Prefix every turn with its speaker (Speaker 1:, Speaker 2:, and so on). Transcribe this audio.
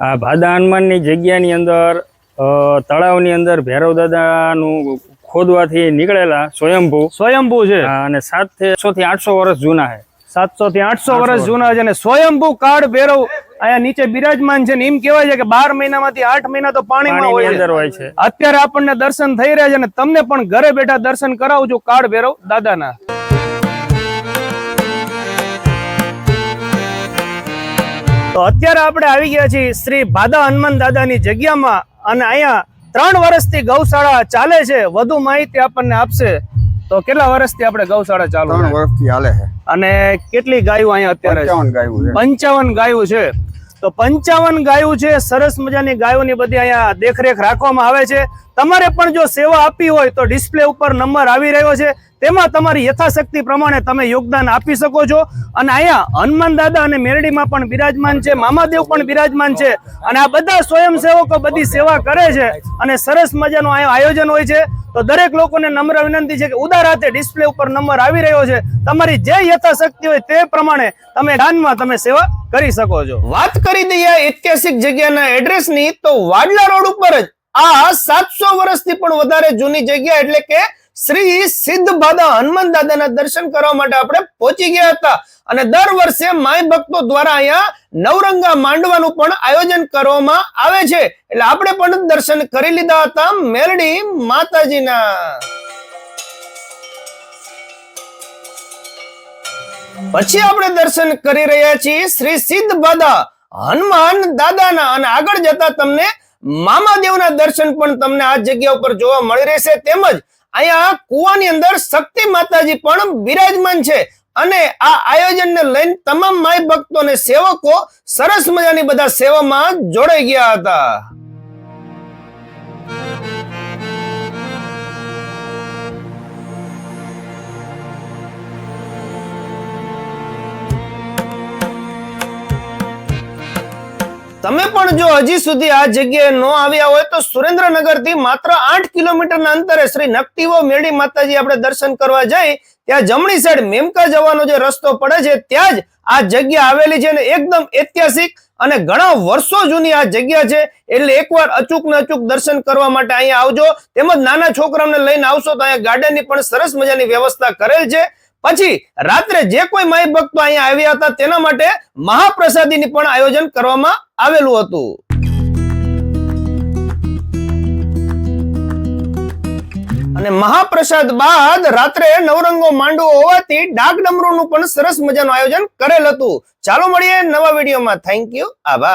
Speaker 1: આ ભાદા હનુમાનની જગ્યાની અંદર તળાવની અંદર ભૈરવ દાદાનું ખોદવાથી નીકળેલા સ્વયંભૂ છે અને 700 થી 800 વર્ષ જૂના છે.
Speaker 2: 700 થી 800 વર્ષ જૂના છે અને સ્વયંભૂ કાળ ભૈરવ અહીંયા નીચે બિરાજમાન છે ને એમ કહેવાય છે કે 12 મહિનામાંથી 8 મહિના તો પાણીમાં હોય છે. અત્યારે આપણને દર્શન થઈ રહ્યા છે અને તમને પણ ઘરે બેઠા દર્શન કરાવું છું કાળ ભૈરવ દાદાના. તો અત્યારે આપણે આવી ગયા છીએ શ્રી ભાદા હનુમાન દાદાની જગ્યામાં અને અહીંયા 3 વર્ષથી ગૌશાળા ચાલે છે. વધુ માહિતી આપણને આપશે. તો કેટલા વર્ષથી આપણે ગૌશાળા ચાલુ?
Speaker 3: 3 વર્ષથી ચાલે છે.
Speaker 2: અને કેટલી ગાયો અહીંયા અત્યારે? 55 ગાયો છે. તો 55 ગાયો છે. સરસ મજાની ગાયોની બધી અહીંયા દેખરેખ રાખવામાં આવે છે. તમારે પણ જો સેવા આપી હોય તો ડિસ્પ્લે ઉપર નંબર આવી રહ્યો છે, તેમાં તમારી યથાશક્તિ પ્રમાણે તમે યોગદાન આપી શકો છો. અને અહીંયા હનુમાન દાદા અને મેરડીમાં પણ બિરાજમાન છે, મામાદેવ પણ બિરાજમાન છે અને આ બધા સ્વયંસેવકો બધી સેવા કરે છે અને સરસ મજાનું આયોજન હોય છે. તો દરેક લોકોને નમ્ર વિનંતી છે કે ઉદાર હાથે ડિસ્પ્લે ઉપર નંબર આવી રહ્યો છે, તમારી જે યથાશક્તિ હોય તે પ્રમાણે તમે દાનમાં તમે સેવા કરી શકો છો. વાત કરી દઈએ ઐતિહાસિક જગ્યાના એડ્રેસની, તો વાડલા રોડ ઉપર જ આ 700 વર્ષથી પણ વધારે જૂની જગ્યા એટલે કે શ્રી સિદ્ધ ભાદા હનુમાન દાદાના દર્શન કરવા માટે આપણે પહોંચી ગયા હતા. અને દર વર્ષે માય ભક્તો દ્વારા અહીંયા નવરંગા માંડવાનું પણ આયોજન કરવામાં આવે છે. એટલે આપણે પણ દર્શન કરી લીધા હતા મેરડી માતાજીના. પછી આપણે દર્શન કરી રહ્યા છીએ શ્રી સિદ્ધ ભાદા હનુમાન દાદાના અને આગળ જતા તમને મામાદેવના દર્શન પણ તમને આ જગ્યા ઉપર જોવા મળી રહેશે. તેમજ અહીંયા કુવાની અંદર શક્તિ માતાજી પણ બિરાજમાન છે અને આ આયોજનને લઈને તમામ માય ભક્તો અને સેવકો સરસ મજાની બધા સેવામાં જોડાઈ ગયા હતા. તમે પણ જો હજી સુધી આ જગ્યાએ ન આવ્યા હોય તો સુરેન્દ્રનગર થી માત્ર 8 કિલોમીટરના અંતરે શ્રી નકટીવો મેરડી માતાજી આપણે દર્શન કરવા જઈ ત્યાં જમણી સાઈડ મેમકા જવાનો જે રસ્તો પડે છે ત્યાં જ આ જગ્યા આવેલી છે અને એકદમ ઐતિહાસિક અને ઘણા વર્ષો જૂની આ જગ્યા છે. એટલે એકવાર અચૂક ને અચૂક દર્શન કરવા માટે અહીંયા આવજો. તેમજ નાના છોકરાઓને લઈને આવશો તો અહીંયા ગાર્ડનની પણ સરસ મજાની વ્યવસ્થા કરેલ છે. પછી રાત્રે જે કોઈ માય ભક્તો અહીંયા આવ્યા હતા તેના માટે મહાપ્રસાદીની પણ આયોજન કરવામાં આવેલું હતું. અને મહાપ્રસાદ બાદ રાત્રે નવરંગો માંડવો હોવાથી ડાક ડમરૂનું પણ સરસ મજાનું આયોજન કરેલ હતું. ચાલો મળીએ નવા વિડીયોમાં. Thank you. આભાર.